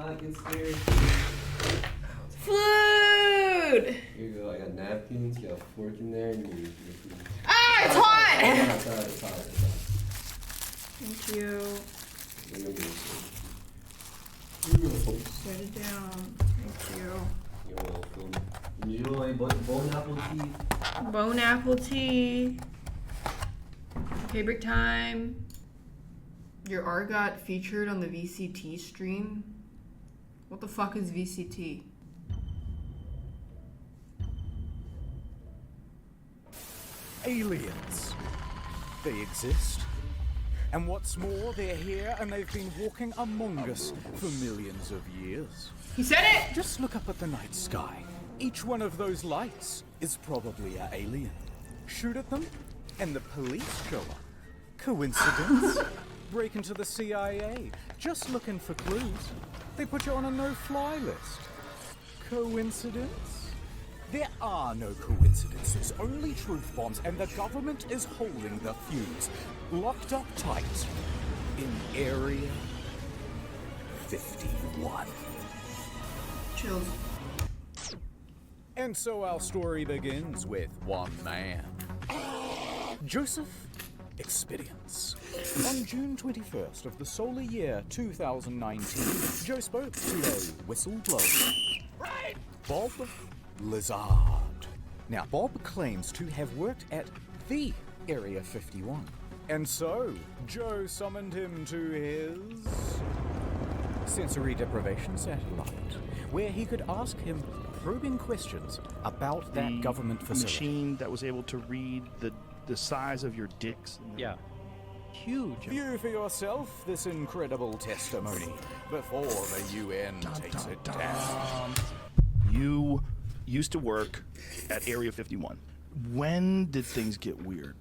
not get scared. Food! Here you go. I got napkins. You got a fork in there. And you Ah, it's hot! It's hot. Thank you. Set it down. Thank you. You're welcome. Enjoy bone apple tea. Bone apple tea. Okay, break time. Your art got featured on the VCT stream. What the fuck is VCT? Aliens. They exist. And what's more, they're here and they've been walking among us for millions of years. He said it! Just look up at the night sky. Each one of those lights is probably an alien. Shoot at them, and the police show up. Coincidence? Break into the CIA, just looking for clues. They put you on a no-fly list. Coincidence? There are no coincidences, only truth bombs, and the government is holding the fuse. Locked up tight in Area 51. Chills. And so our story begins with one man, Joseph Experience. On June 21st of the solar year 2019, Joe spoke to a whistleblower, Bob Lazard. Now, Bob claims to have worked at the Area 51. And so, Joe summoned him to his sensory deprivation satellite, where he could ask him probing questions about that government facility. Machine that was able to read the size of your dicks. Yeah. Huge. View for yourself this incredible testimony before the UN takes it down. You used to work at Area 51. When did things get weird?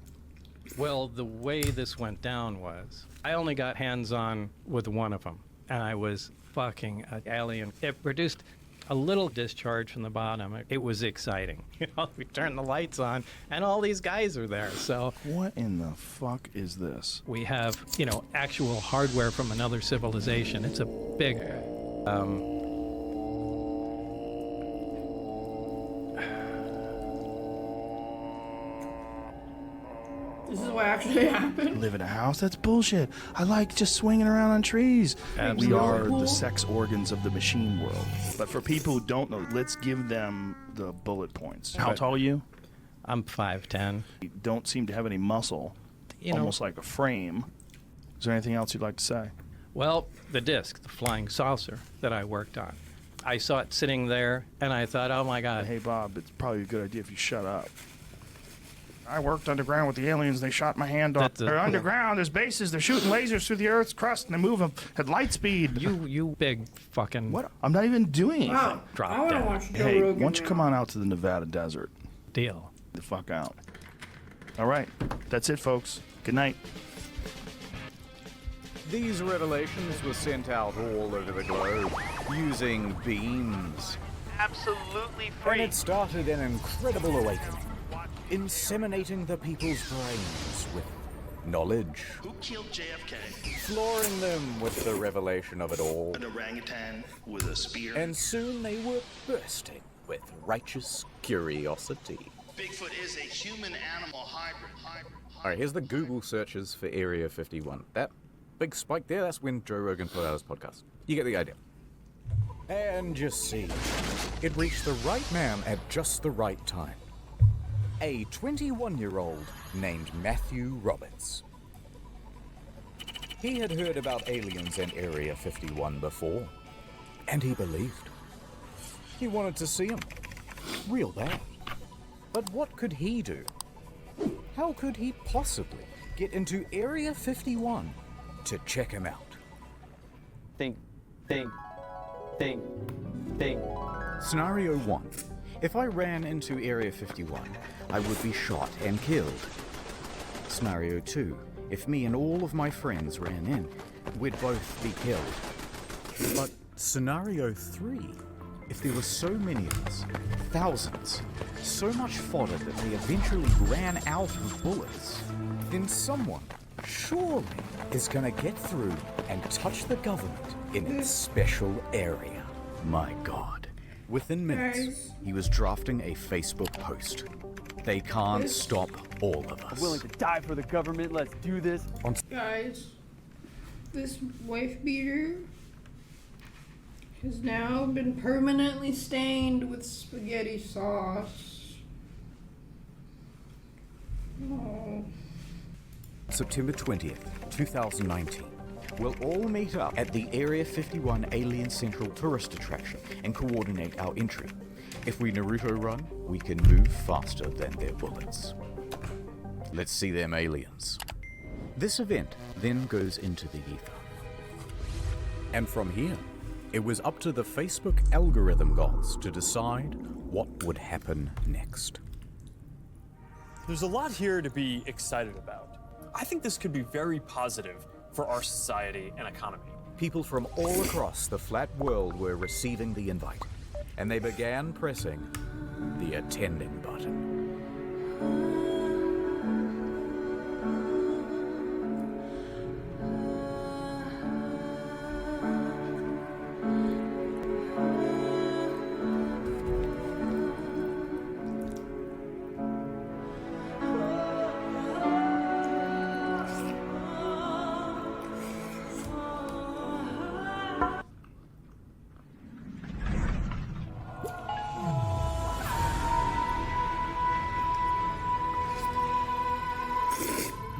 Well, the way this went down was I only got hands-on with one of them, and I was fucking an alien. It produced a little discharge from the bottom. It was exciting. You know, we turned the lights on, and all these guys are there. So What in the fuck is this? we have, you know, actual hardware from another civilization. It's a big... This is what actually happened. Live in a house? That's bullshit. I like just swinging around on trees. We are the sex organs of the machine world. But for people who don't know, let's give them the bullet points. How tall are you? I'm 5'10". You don't seem to have any muscle. You know, almost like a frame. Is there anything else you'd like to say? well, the disc, the flying saucer that I worked on. I saw it sitting there, and I thought, oh my God. Hey, Bob, it's probably a good idea if you shut up. I worked underground with the aliens. They shot my hand off. They're underground. There's bases. They're shooting lasers through the Earth's crust, and they move them at light speed. You big fucking... What? I'm not even doing anything. Wow. Drop I want to down. watch Joe Hey, Rogan. why don't you come on out to the Nevada desert? Deal. The fuck out. All right. That's it, folks. Good night. These revelations were sent out all over the globe using beams. Absolutely And free. it started an incredible awakening, inseminating the people's brains with knowledge, Who killed JFK? flooring them with the revelation of it all. An orangutan with a spear. And soon they were bursting with righteous curiosity. Bigfoot is a human-animal hybrid. Alright, here's the Google searches for Area 51. That big spike there, that's when Joe Rogan put out his podcast. You get the idea. And you see, it reached the right man at just the right time. A 21-year-old named Matthew Roberts. He had heard about aliens in Area 51 before, and he believed. He wanted to see them. Real bad. But what could he do? How could he possibly get into Area 51 to check him out? Think. Scenario 1. If I ran into Area 51, I would be shot and killed. Scenario 2. If me and all of my friends ran in, we'd both be killed. But Scenario 3. If there were so many of us, thousands, so much fodder that we eventually ran out of bullets, then someone, surely is gonna get through and touch the government in its special area. My God. Within minutes, Guys. he was drafting a Facebook post. They can't stop all of us. Willing to die for the government, let's do this. Guys, this wife beater has now been permanently stained with spaghetti sauce. Oh. September 20th, 2019. We'll all meet up at the Area 51 Alien Central Tourist Attraction and coordinate our entry. If we Naruto run, we can move faster than their bullets. Let's see them aliens. This event then goes into the ether. And from here, it was up to the Facebook algorithm gods to decide what would happen next. There's a lot here to be excited about. I think this could be very positive for our society and economy. People from all across the flat world were receiving the invite, and they began pressing the attending button.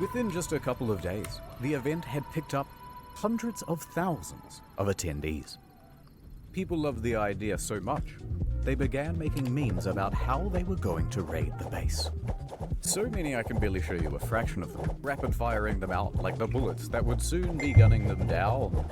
Within just a couple of days, the event had picked up hundreds of thousands of attendees. People loved the idea so much, they began making memes about how they were going to raid the base. So many I can barely show you a fraction of them, rapid firing them out like the bullets that would soon be gunning them down.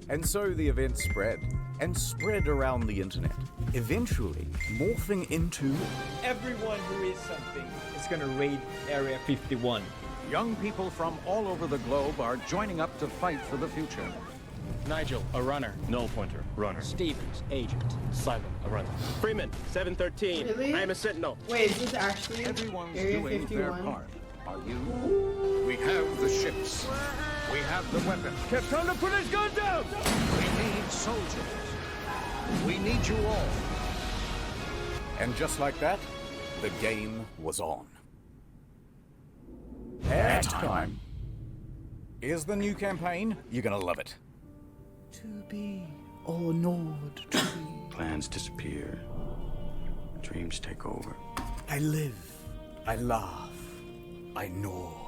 And so the event spread, and spread around the internet, eventually morphing into Everyone who is something is gonna raid Area 51. Young people from all over the globe are joining up to fight for the future. Nigel, a runner. Null pointer, runner. Stevens, agent. Simon, a runner. Freeman, 713. Really? I am a sentinel. Wait, is this actually Everyone's Area doing 51? their part. Are you? We have the ships. We have the weapons. Time to put his gun down! We need soldiers. We need you all. And just like that, the game was on. Halftime. Here's the new campaign. You're gonna love it. To be or not to be. Plans disappear. Dreams take over. I live. I laugh. I nod.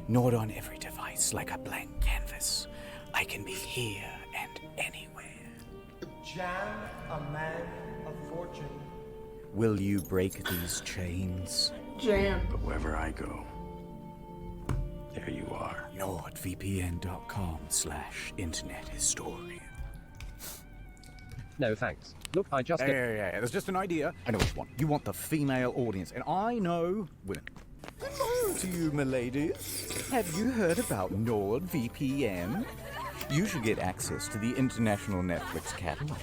Nod on every device like a blank canvas. I can be here and anywhere. Jan, a man of fortune. Will you break these chains? Jam. But wherever I go, there you are. NordVPN.com/internet historian. No, thanks. Look, I just Yeah. There's just an idea. I know which one. You want the female audience, and I know women. Hello to you, miladies. Have you heard about NordVPN? You should get access to the international Netflix catalog.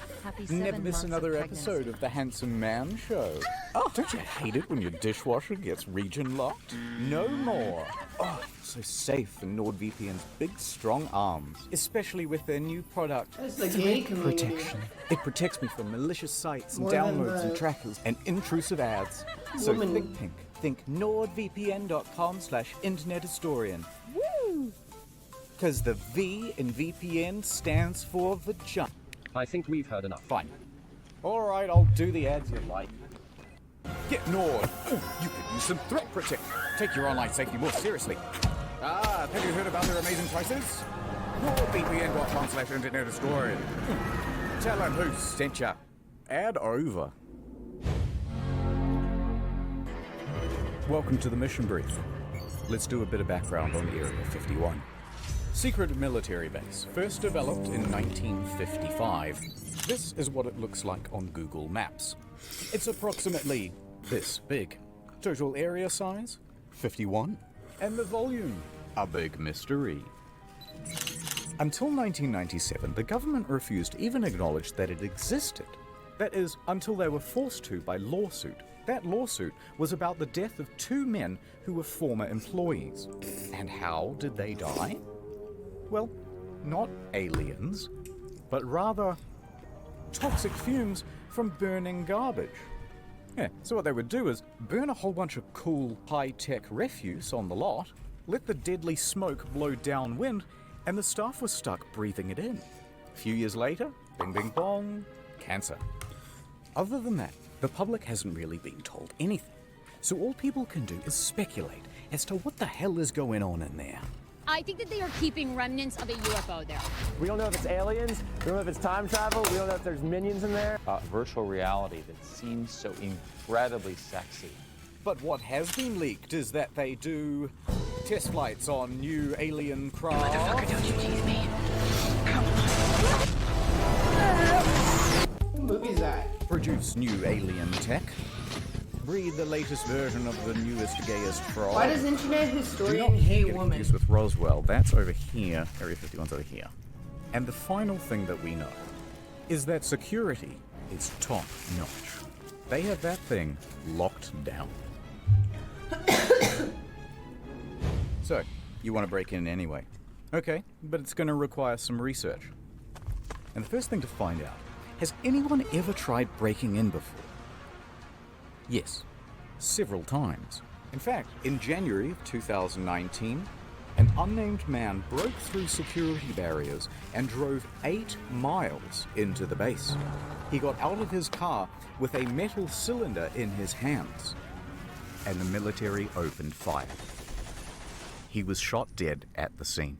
Never miss another episode of The Handsome Man Show. Oh, don't you hate it when your dishwasher gets region locked? No more. Oh, so safe in NordVPN's big, strong arms, especially with their new product. That's the gay community. Protection. It protects me from malicious sites and More than downloads and the trackers and intrusive ads. So woman. think pink. Think NordVPN.com/internet historian. Woo! Because the V in VPN stands for vagina. I think we've heard enough. Fine. Alright, I'll do the ads you like. Get Nord. You could use some threat protection. Take your online safety more seriously. Have you heard about their amazing prices? NordVPN.com/internet historian. Tell them who sent ya. Ad over. Welcome to the mission brief. Let's do a bit of background on Area 51. Secret military base, first developed in 1955. This is what it looks like on Google Maps. It's approximately this big. Total area size, 51. And the volume, a big mystery. Until 1997, the government refused to even acknowledge that it existed. That is, until they were forced to by lawsuit. That lawsuit was about the death of 2 men who were former employees. And how did they die? Well, not aliens, but rather toxic fumes from burning garbage. Yeah, so what they would do is burn a whole bunch of cool, high-tech refuse on the lot, let the deadly smoke blow downwind, and the staff was stuck breathing it in. A few years later, bing bing bong, cancer. Other than that, the public hasn't really been told anything. So all people can do is speculate as to what the hell is going on in there. I think that they are keeping remnants of a UFO there. We don't know if it's aliens, we don't know if it's time travel, we don't know if there's minions in there. Virtual reality that seems so incredibly sexy. But what has been leaked is that they do test flights on new alien craft. Motherfucker, don't you tease me. What movie is that? Produce new alien tech. Breed the latest version of the newest, gayest frog. Why does internet Do historian not hate get women? confused with Roswell. That's over here. Area 51's over here. And the final thing that we know is that security is top notch. They have that thing locked down. So, you want to break in anyway. Okay, but it's going to require some research. And the first thing to find out, has anyone ever tried breaking in before? Yes, several times. In fact, in January of 2019, an unnamed man broke through security barriers and drove 8 miles into the base. He got out of his car with a metal cylinder in his hands, and the military opened fire. He was shot dead at the scene.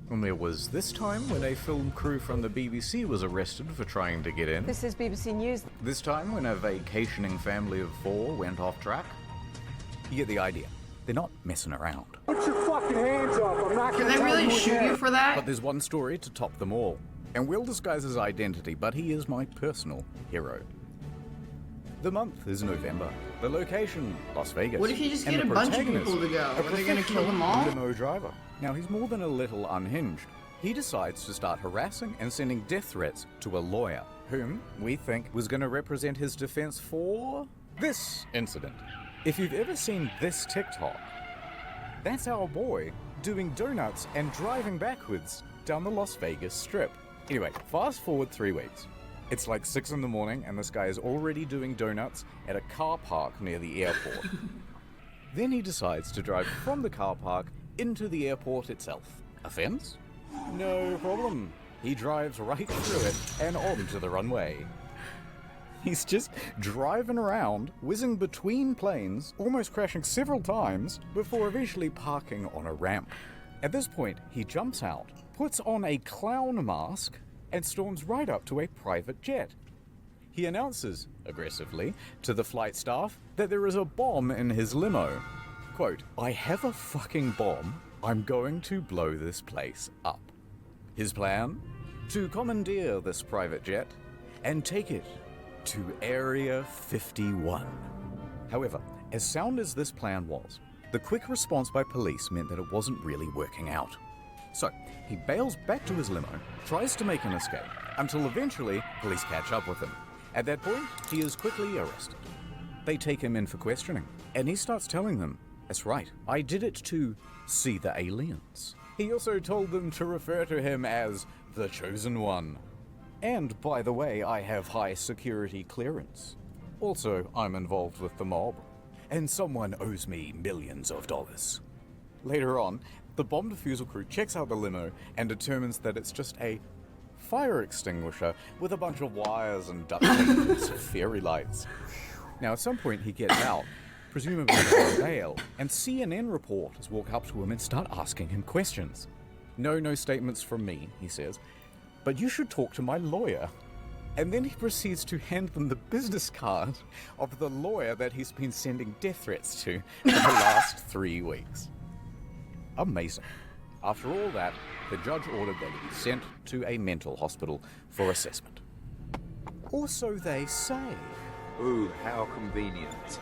And there was this time when a film crew from the BBC was arrested for trying to get in. This is BBC News. This time when a vacationing family of 4 went off track. You get the idea. They're not messing around. Put your fucking hands up. I'm not Can they really shoot you for that? But there's one story to top them all. And Will disguise his identity, but he is my personal hero. The month is November. The location, Las Vegas. What if you just And get the a bunch of protagonist, people to go? a Are they gonna kill them all? professional limo driver. Now he's more than a little unhinged. He decides to start harassing and sending death threats to a lawyer, whom we think was going to represent his defense for this incident. If you've ever seen this TikTok, that's our boy doing donuts and driving backwards down the Las Vegas Strip. Anyway, fast forward 3 weeks. It's like 6 in the morning and this guy is already doing donuts at a car park near the airport. Then he decides to drive from the car park into the airport itself. Offense? No problem. He drives right through it and onto the runway. He's just driving around, whizzing between planes, almost crashing several times, before eventually parking on a ramp. At this point, he jumps out, puts on a clown mask, and storms right up to a private jet. He announces, aggressively, to the flight staff that there is a bomb in his limo. Quote, "I have a fucking bomb. I'm going to blow this place up." His plan? To commandeer this private jet and take it to Area 51. However, as sound as this plan was, the quick response by police meant that it wasn't really working out. So, he bails back to his limo, tries to make an escape, until eventually police catch up with him. At that point, he is quickly arrested. They take him in for questioning, and he starts telling them, "That's right, I did it to see the aliens." He also told them to refer to him as the Chosen One. And, by the way, I have high security clearance. Also, I'm involved with the mob, and someone owes me millions of dollars. Later on, the bomb defusal crew checks out the limo and determines that it's just a fire extinguisher with a bunch of wires and duct tape and some fairy lights. Now, at some point, he gets out, presumably on bail, and CNN reporters walk up to him and start asking him questions. No statements from me, he says, but you should talk to my lawyer. And then he proceeds to hand them the business card of the lawyer that he's been sending death threats to for the last 3 weeks. Amazing. After all that, the judge ordered that he be sent to a mental hospital for assessment. Or so they say. Ooh, how convenient.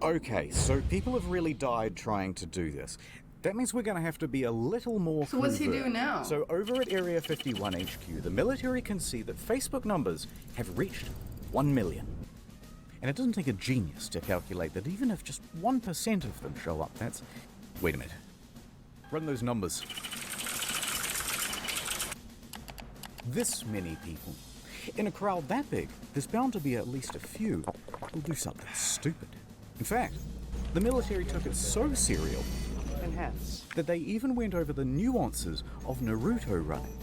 Okay, so people have really died trying to do this. That means we're going to have to be a little more So what's he covert. do now? So over at Area 51 HQ, the military can see that Facebook numbers have reached 1 million. And it doesn't take a genius to calculate that even if just 1% of them show up, that's... Wait a minute. Run those numbers. This many people. In a crowd that big, there's bound to be at least a few who'll do something stupid. In fact, the military took it so serial that they even went over the nuances of Naruto running.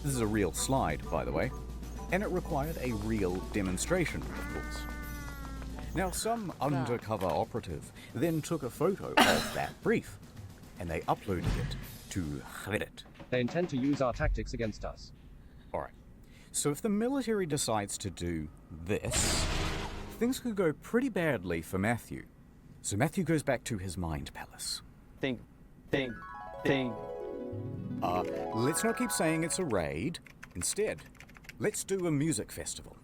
This is a real slide, by the way, and it required a real demonstration, of course. Now, some undercover operative then took a photo of that brief, and they uploaded it to Reddit. They intend to use our tactics against us. Alright, so if the military decides to do this, things could go pretty badly for Matthew. So Matthew goes back to his mind palace. Think. Let's not keep saying it's a raid. Instead, let's do a music festival.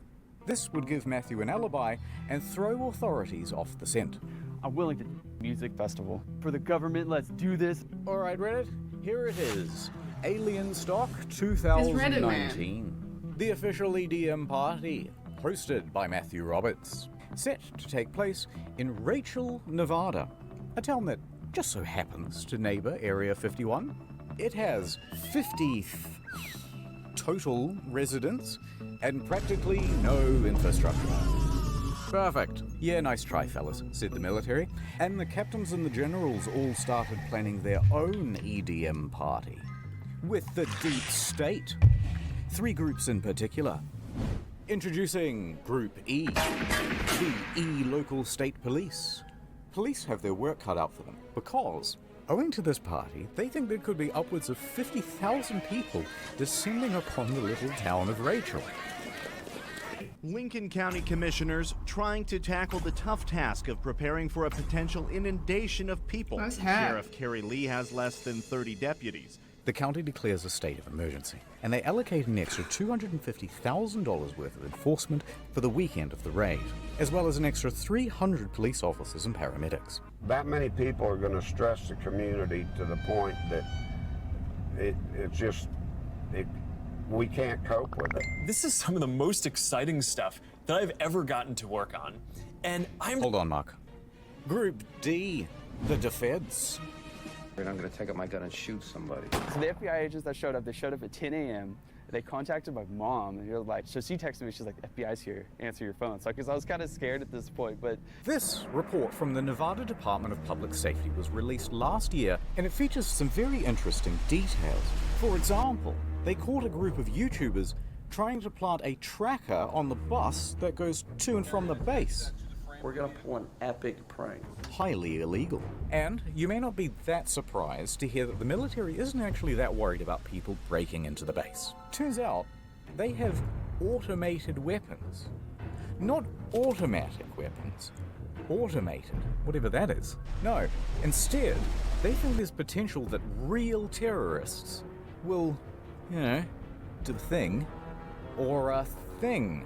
This would give Matthew an alibi and throw authorities off the scent. I'm willing to music festival. For the government, let's do this. Alright, Reddit, here it is. Alien Stock 2019. The official EDM party, hosted by Matthew Roberts. Set to take place in Rachel, Nevada, a town that just so happens to neighbor Area 51. It has 50 total residents and practically no infrastructure. Perfect. Yeah, nice try, fellas, said the military. And the captains and the generals all started planning their own EDM party. With the deep state. 3 groups in particular. Introducing Group E, the E local state police. Police have their work cut out for them because, owing to this party, they think there could be upwards of 50,000 people descending upon the little town of Rachel. Lincoln County commissioners trying to tackle the tough task of preparing for a potential inundation of people. Sheriff Kerry Lee has less than 30 deputies. The county declares a state of emergency, and they allocate an extra $250,000 worth of enforcement for the weekend of the raid, as well as an extra 300 police officers and paramedics. That many people are going to stress the community to the point that we can't cope with it. This is some of the most exciting stuff that I've ever gotten to work on. And Hold on, Mark. Group D, the defeds. I'm gonna take out my gun and shoot somebody. So the FBI agents that showed up, they showed up at 10 a.m. They contacted my mom, and you're like, so she texted me, she's like, the FBI's here, answer your phone. So, because I was kind of scared at this point, but... This report from the Nevada Department of Public Safety was released last year, and it features some very interesting details. For example, they caught a group of YouTubers trying to plant a tracker on the bus that goes to and from the base. We're gonna pull an epic prank. Highly illegal. And you may not be that surprised to hear that the military isn't actually that worried about people breaking into the base. Turns out, they have automated weapons. Not automatic weapons. Automated, whatever that is. No, instead, they think there's potential that real terrorists will, do the thing, or a thing.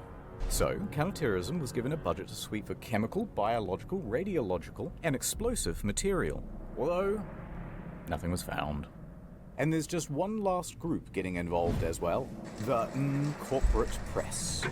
So, counterterrorism was given a budget to sweep for chemical, biological, radiological, and explosive material. Although, nothing was found. And there's just one last group getting involved as well. The corporate press.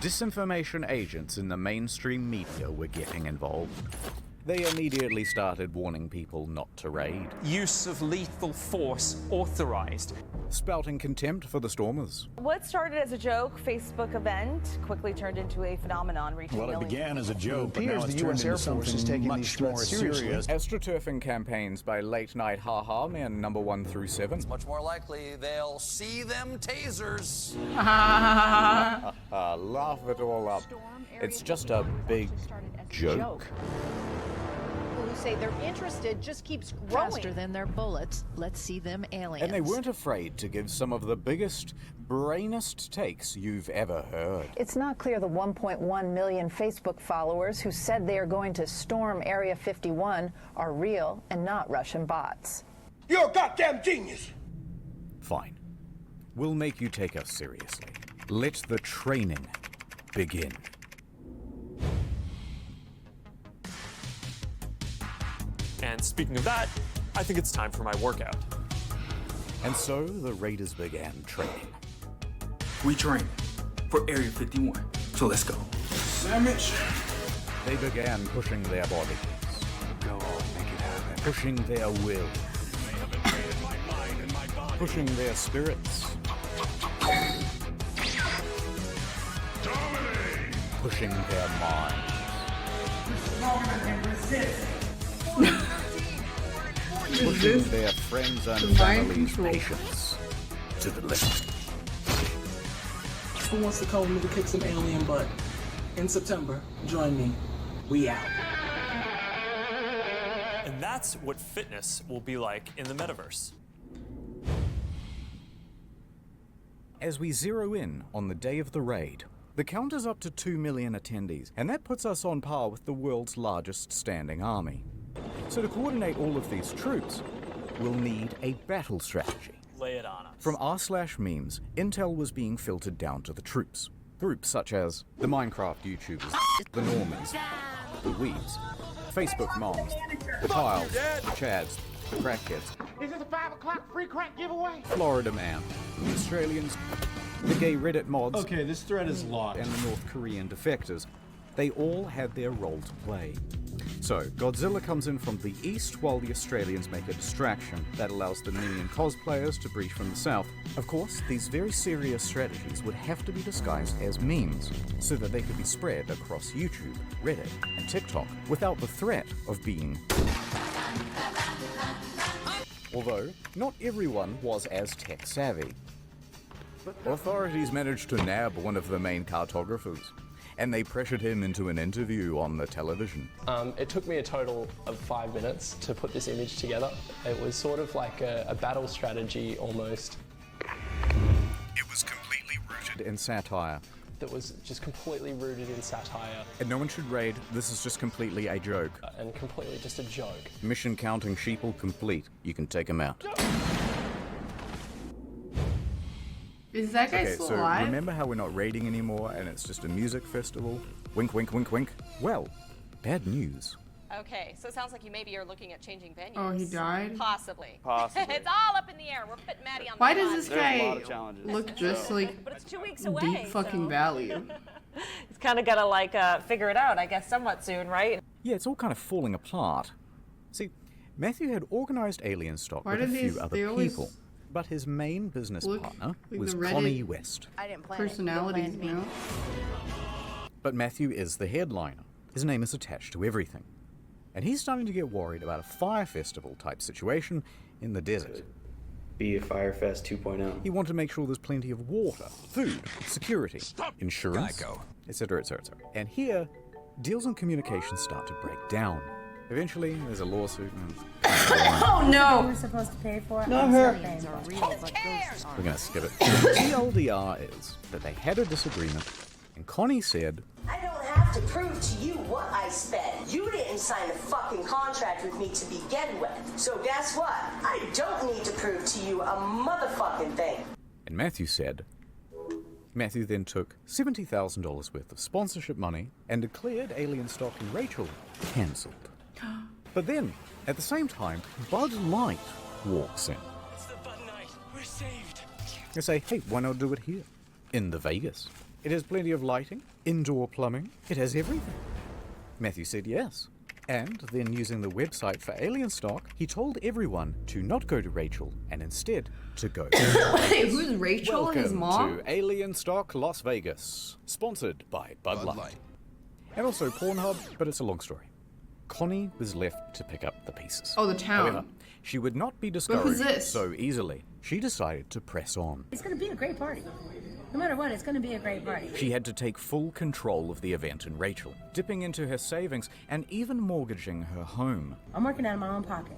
Disinformation agents in the mainstream media were getting involved. They immediately started warning people not to raid. Use of lethal force authorized. Spouting contempt for the stormers. What started as a joke Facebook event quickly turned into a phenomenon reaching Well, it began as a joke, but It now appears it's the turned US into Air Force is something taking much these more threats seriously. serious. Astroturfing campaigns by late night haha men number 1 through 7. It's much more likely they'll see them tasers. Laugh it all up. It's just a big joke. People who say they're interested just keeps growing. Faster than their bullets. Let's see them aliens. And they weren't afraid to give some of the biggest, brainest takes you've ever heard. It's not clear the 1.1 million Facebook followers who said they are going to storm Area 51 are real and not Russian bots. You're a goddamn genius! Fine. We'll make you take us seriously. Let the training begin. And speaking of that, I think it's time for my workout. And so the raiders began training. We train for Area 51. So let's go. Sandwich. They began pushing their bodies. Go on, make it happen. Pushing their will. Pushing their spirits. Pushing their minds. Pushing their friends and families' patience to the limit. Who wants to come with me to kick some alien butt? In September, join me. We out. And that's what fitness will be like in the metaverse. As we zero in on the day of the raid, the count is up to 2 million attendees, and that puts us on par with the world's largest standing army. So to coordinate all of these troops, we'll need a battle strategy. Lay it on us. From r/memes, intel was being filtered down to the troops. Groups such as the Minecraft YouTubers, the Normans, the Weebs, Facebook moms, the Kyles, the Chads, the Crackheads. Is this a 5 o'clock free crack giveaway? Florida Man, the Australians, the gay Reddit mods. Okay, this thread is locked. And the North Korean defectors. They all had their role to play. So, Godzilla comes in from the east while the Australians make a distraction that allows the Minion cosplayers to breach from the south. Of course, these very serious strategies would have to be disguised as memes so that they could be spread across YouTube, Reddit, and TikTok without the threat of being. Although, not everyone was as tech savvy. Authorities managed to nab one of the main cartographers, and they pressured him into an interview on the television. It took me a total of 5 minutes to put this image together. It was sort of like a battle strategy almost. It was completely rooted in satire. That was just completely rooted in satire. And no one should raid, this is just completely a joke. And completely just a joke. Mission counting sheeple complete. You can take him out. Is that guy still alive? Remember how we're not raiding anymore and it's just a music festival? Wink, wink, wink, wink. Well, bad news. Okay, so it sounds like you maybe are looking at changing venues. Oh, he died? Possibly. Possibly. It's all up in the air. We're putting Maddie on the Why spot. does this guy look just like but it's 2 weeks away, deep fucking value? He's kind of got to like figure it out, I guess, somewhat soon, right? Yeah, it's all kind of falling apart. See, Matthew had organized alien stock with a few other people, but his main business partner was Connie West. I didn't plan personalities, it. you know? But Matthew is the headliner. His name is attached to everything. And he's starting to get worried about a fire festival type situation in the desert. Be a Firefest 2.0. He wanted to make sure there's plenty of water, food, security, insurance, etc., etc. And here, deals and communications start to break down. Eventually, there's a lawsuit and... Oh no! We're supposed to pay for it. Not her. We're gonna skip it. The TLDR is that they had a disagreement, and Connie said, I don't have to prove to you what I spent. You didn't sign a fucking contract with me to begin with. So guess what? I don't need to prove to you a motherfucking thing. And Matthew said, Matthew then took $70,000 worth of sponsorship money and declared Alien Stock and Rachel cancelled. But then, at the same time, Bud Light walks in. It's the Bud Night. We're saved. They say, hey, why not do it here? In the Vegas. It has plenty of lighting, indoor plumbing, it has everything. Matthew said yes. And then using the website for Alien Stock, he told everyone to not go to Rachel and instead to go to Wait, who's Rachel and his mom? Welcome to Alien Stock Las Vegas, sponsored by Bud Light. And also Pornhub, but it's a long story. Connie was left to pick up the pieces. Oh, the town. However, she would not be discouraged so easily. She decided to press on. It's going to be a great party. No matter what, it's going to be a great party. She had to take full control of the event in Rachel, dipping into her savings and even mortgaging her home. I'm working out of my own pocket.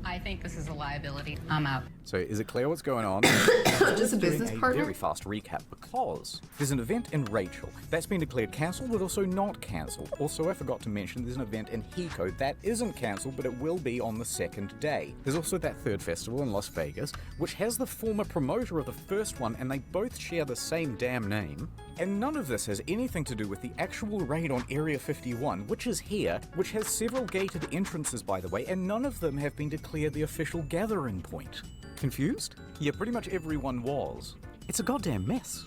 I think this is a liability. I'm out. So is it clear what's going on? Just a business partner? Very fast recap because there's an event in Rachel that's been declared cancelled but also not cancelled. Also, I forgot to mention there's an event in Hiko that isn't cancelled but it will be on the second day. There's also that third festival in Las Vegas which has the former promoter of the first one and they both share the same damn name. And none of this has anything to do with the actual raid on Area 51, which is here, which has several gated entrances by the way, and none of them have been declared the official gathering point. Confused? Yeah, pretty much everyone was. It's a goddamn mess.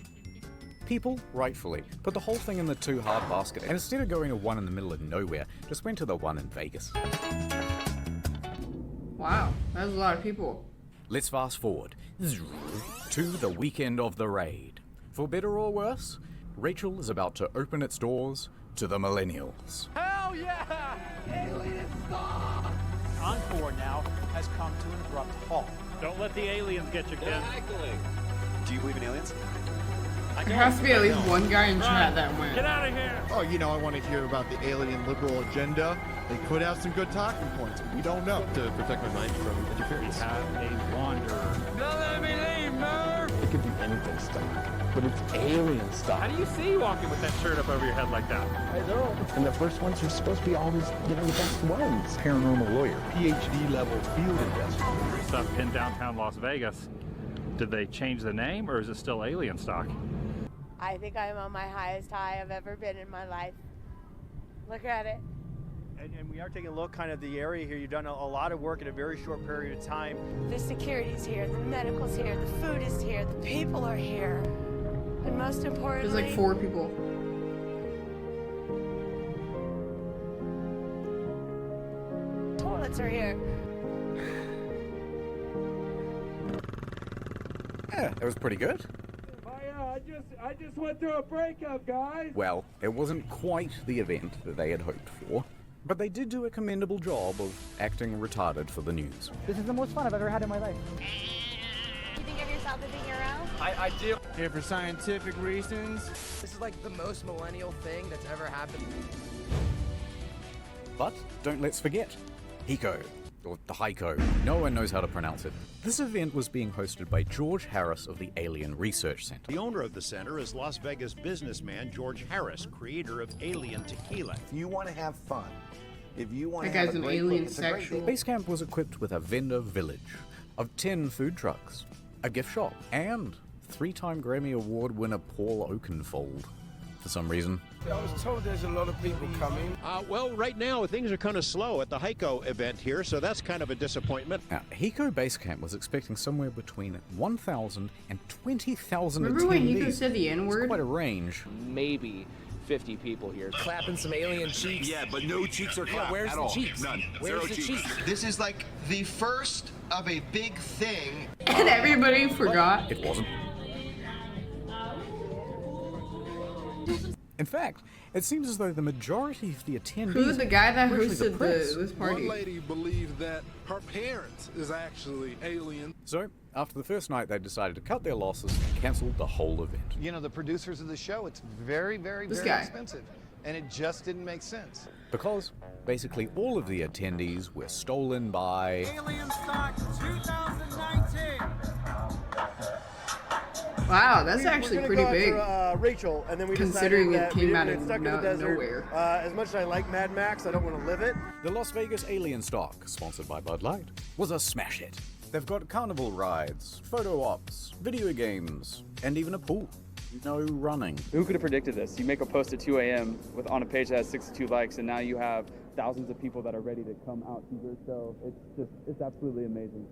People, rightfully, put the whole thing in the too hard basket, and instead of going to one in the middle of nowhere, just went to the one in Vegas. Wow, that's a lot of people. Let's fast forward to the weekend of the raid. For better or worse, Rachel is about to open its doors to the millennials. Hell yeah! Alien Star! Encore now has come to an abrupt halt. Don't let the aliens get you, Ken. Do you believe in aliens? There has to be at least one guy in chat that went. Get out of here! Oh, you know, I want to hear about the alien liberal agenda. They could have some good talking points. We don't know. To protect my mind from interference. We have a wanderer. Don't let me leave, Murph! It could be anything stuff, but it's alien stuff. How do you see you walking with that shirt up over your head like that? I know. And the first ones are supposed to be always, you know, the best ones. Paranormal lawyer, PhD level field investigator. Stuff in downtown Las Vegas. Did they change the name, or is it still alien stock? I think I'm on my highest high I've ever been in my life. Look at it. And we are taking a look kind of the area here. You've done a lot of work in a very short period of time. The security's here, the medical's here, the food is here, the people are here. And most importantly... There's like 4 people. Toilets are here. Yeah, it was pretty good. I just went through a breakup, guys. Well, it wasn't quite the event that they had hoped for, but they did do a commendable job of acting retarded for the news. This is the most fun I've ever had in my life. You think of yourself as a hero? I do. Here for scientific reasons. This is like the most millennial thing that's ever happened. But don't let's forget, Hiko, or the Heiko. No one knows how to pronounce it. This event was being hosted by George Harris of the Alien Research Center. The owner of the center is Las Vegas businessman George Harris, creator of Alien Tequila. If you want to have fun, if you want that to have guy's a an great alien look, it's a great sexual. thing. Base camp was equipped with a vendor village of 10 food trucks, a gift shop, and 3-time Grammy Award winner Paul Oakenfold. For some reason. I was told there's a lot of people coming. Well, right now things are kind of slow at the Heiko event here, so that's kind of a disappointment. Now, Hiko Base Camp was expecting somewhere between 1,000 and 20,000 attendees. Remember when Hiko said the N-word? It's quite a range. Maybe 50 people here. Clapping some alien cheeks. Yeah, but no cheeks are clapped where's at the all. cheeks? None. Where's Zero the cheeks? This is like the first of a big thing. And everybody forgot. It wasn't. In fact, it seems as though the majority of the attendees... Who's the guy that were actually the hosted press. this party? One lady believes that her parents is actually alien. So, after the first night, they decided to cut their losses and cancelled the whole event. You know, the producers of the show, it's very, very, This very guy. expensive. And it just didn't make sense. Because, basically, all of the attendees were stolen by... Alien Stock 2019. Wow, that's actually pretty big. Rachel, and then we Considering decided it that came we out didn't of get stuck in the desert. nowhere. As much as I like Mad Max, I don't want to live it. The Las Vegas Alien Stock, sponsored by Bud Light, was a smash hit. They've got carnival rides, photo ops, video games, and even a pool. No running. Who could have predicted this? You make a post at 2 a.m. on a page that has 62 likes, and now you have thousands of people that are ready to come out to your show. It's absolutely amazing.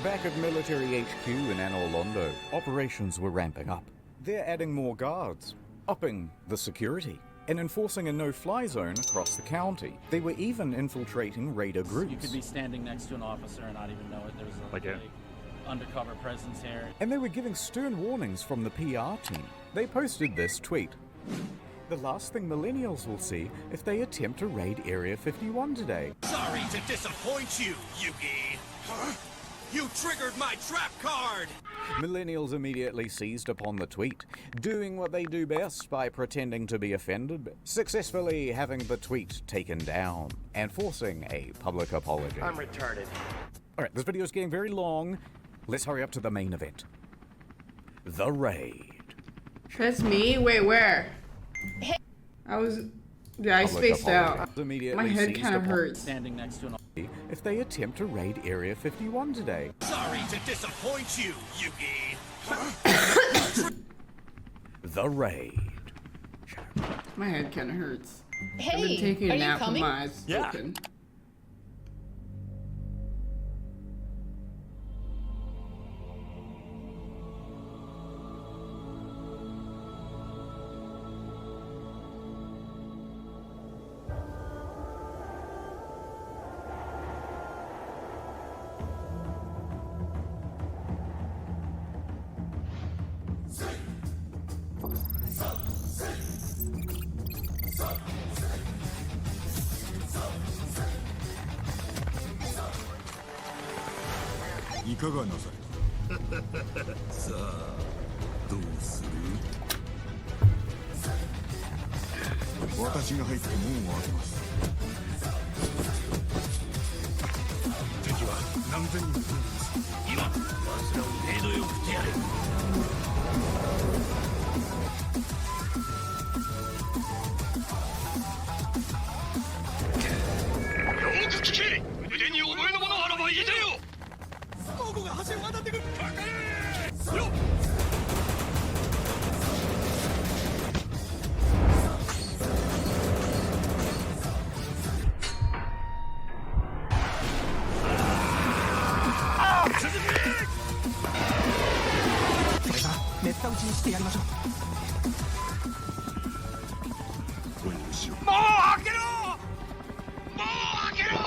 Back at Military HQ in Anne Orlando, operations were ramping up. They're adding more guards, upping the security, and enforcing a no-fly zone across the county. They were even infiltrating raider groups. You could be standing next to an officer and not even know it. There's a big undercover presence here. And they were giving stern warnings from the PR team. They posted this tweet. The last thing millennials will see if they attempt to raid Area 51 today. Sorry to disappoint you, Yugi. Huh? You triggered my trap card! Millennials immediately seized upon the tweet, doing what they do best by pretending to be offended, successfully having the tweet taken down, and forcing a public apology. I'm retarded. Alright, this video is getting very long. Let's hurry up to the main event. The raid. That's me? Wait, where? I was... Yeah, I spaced out. My head kind of hurts. Standing next to an if they attempt to raid Area 51 today. Sorry to disappoint you, Yugi. The raid. My head kind of hurts. Hey, I've been taking are a you nap with coming? my eyes open. いかがなされたさあどうする私が入って門を開けます。敵は何千人もいます。今わずらを程度よく手やれ。よく聞け。腕に覚えのものあらば言えてよ。ここが橋を渡ってくる。かかれよっ。めった打ちにしてやりましょう。もう開けろ。もう開けろ。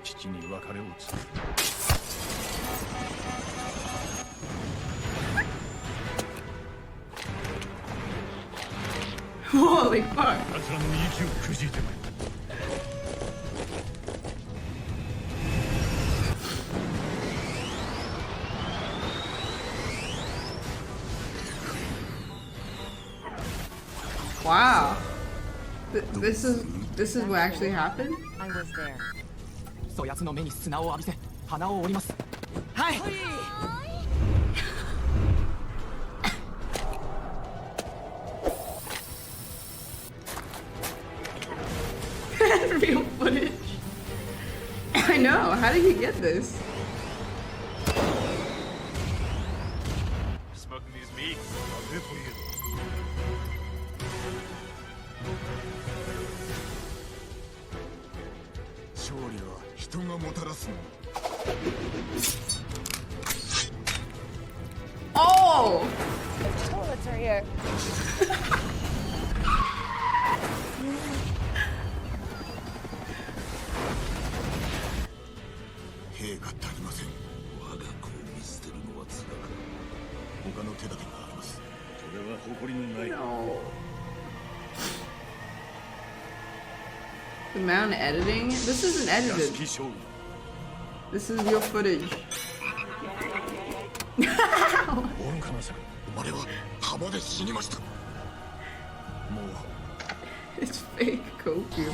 父に別れを告げ。Holy fuck. あいつらの息をくじいてまいる。Wow. This is what actually happened? I was there. そやつの目に砂を浴びせ鼻を折ります。はい。Real footage. I know. How did he get this? Smoking these meats. Good for you. 勝利は人がもたらすもの。Oh! The toilets are here. 兵が足りません。我が子を見捨てるのはつらか。他の手立てがあります。それは誇りのない。No. The amount of editing? This isn't edited. This is real footage. 愚かなさ。生まれは浜で死にました。もう。It's fake Goku.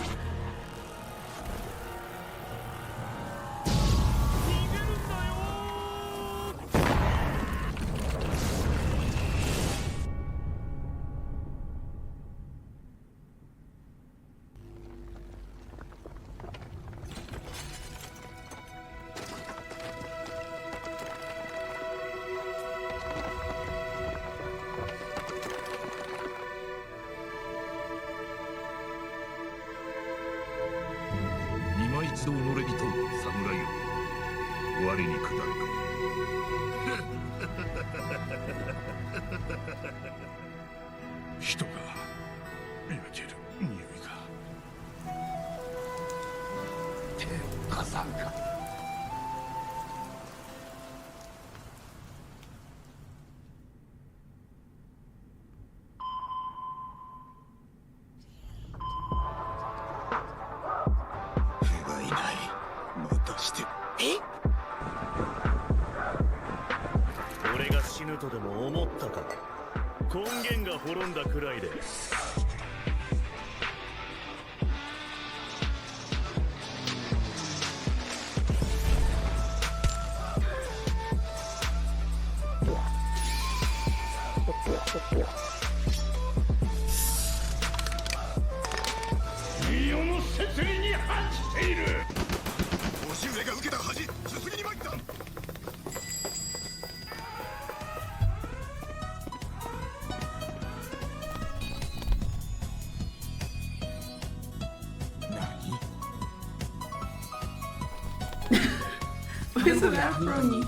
What is that from?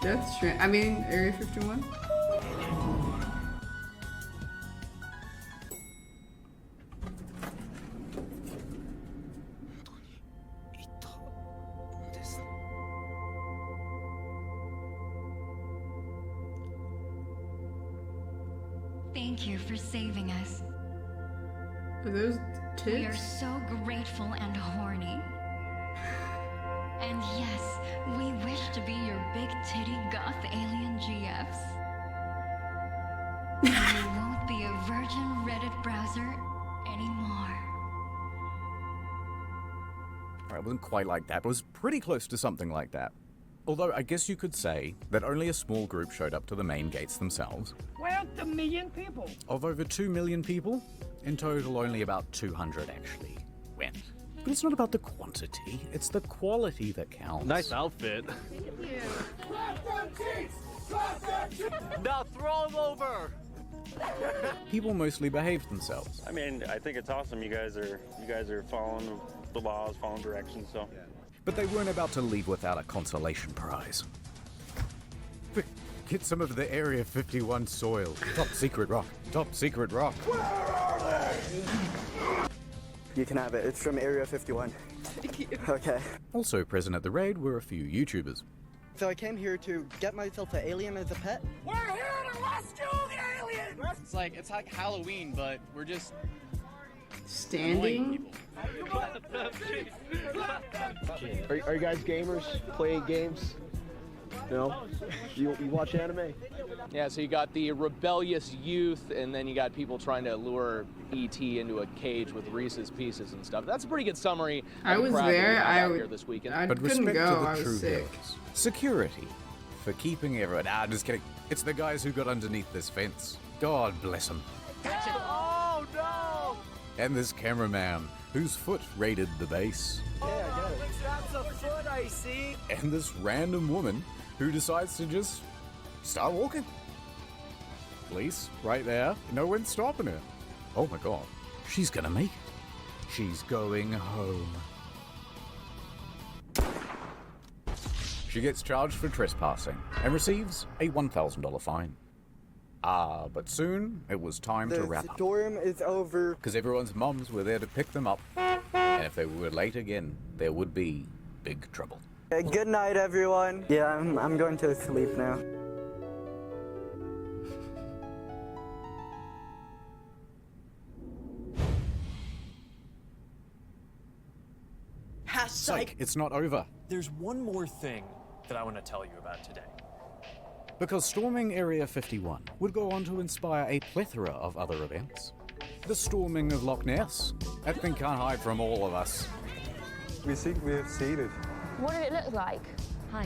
Death Strand. I mean, Area 51? Thank you for saving us. Are those tits? We are so grateful and horny. And yes, We wish to be your big titty goth alien GFs. You won't be a virgin Reddit browser anymore. It wasn't quite like that, but it was pretty close to something like that. Although I guess you could say that only a small group showed up to the main gates themselves. Well, a million people. Of over 2 million people, in total only about 200 actually went. But it's not about the quantity, it's the quality that counts. Nice outfit. Thank you. Now throw him over! People mostly behaved themselves. I mean, I think it's awesome. You guys are following the laws, following directions. So. But they weren't about to leave without a consolation prize. Get some of the Area 51 soil. Top secret rock. Top secret rock. Where are they? You can have it. It's from Area 51. Thank you. Okay. Also present at the raid were a few YouTubers. So I came here to get myself an alien as a pet. We're here to rescue the alien! It's like Halloween, but we're just standing. Are you guys gamers? Playing games? No? You watch anime? Yeah, so you got the rebellious youth, and then you got people trying to lure E.T. into a cage with Reese's Pieces and stuff. That's a pretty good summary. I was there. Here this weekend. I but couldn't respect go. to the I was true sick. heroes. Security for keeping everyone. Just kidding. It's the guys who got underneath this fence. God bless them. Oh no! And this cameraman whose foot raided the base. That's a foot I see. And this random woman who decides to just start walking. Police right there. No one's stopping her. Oh my god. She's gonna make it. She's going home. She gets charged for trespassing and receives a $1,000 fine. But soon it was time to wrap up. The storm is over. Because everyone's mums were there to pick them up. And if they were late again, there would be big trouble. Good night, everyone. Yeah, I'm going to sleep now. Psych, it's not over. There's one more thing that I want to tell you about today. Because storming Area 51 would go on to inspire a plethora of other events. The storming of Loch Ness. That thing can't hide from all of us. We think we have seen it. What did it look like?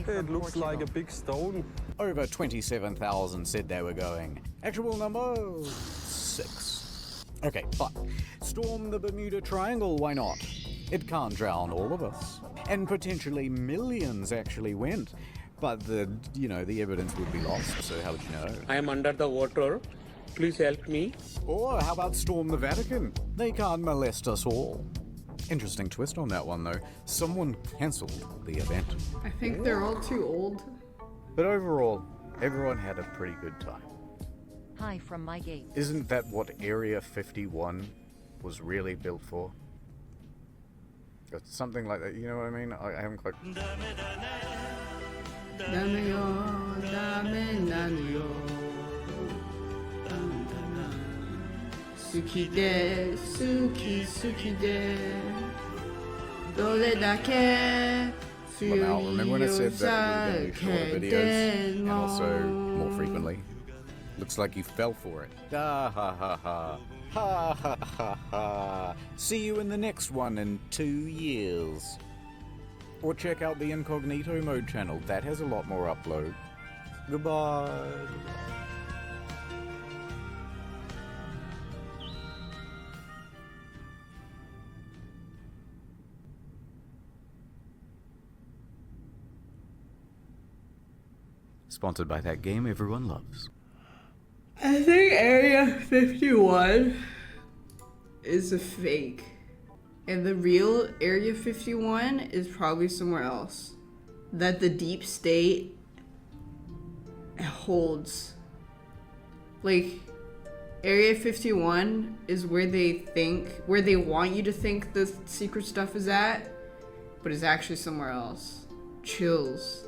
It looks like a big stone. Over 27,000 said they were going. Actual number 6. Okay, but storm the Bermuda Triangle, why not? It can't drown all of us. And potentially millions actually went. But the evidence would be lost, so how would you know? I am under the water. Please help me. Or how about storm the Vatican? They can't molest us all. Interesting twist on that one, though. Someone cancelled the event. I think they're all too old. But overall, everyone had a pretty good time. Hi from my gate. Isn't that what Area 51 was really built for? It's something like that, you know what I mean? I haven't quite... Sukide, sukide, dore dake. Well, now, remember when I said that we were going to do shorter videos and also more frequently? Looks like you fell for it. Ha ha ha ha. Ha ha ha ha. See you in the next one in 2 years. Or check out the Incognito Mode channel. That has a lot more upload. Goodbye. Sponsored by that game everyone loves. I think Area 51 is a fake. And the real Area 51 is probably somewhere else. That the deep state holds. Like, Area 51 is where they want you to think the secret stuff is at, but it's actually somewhere else. Chills.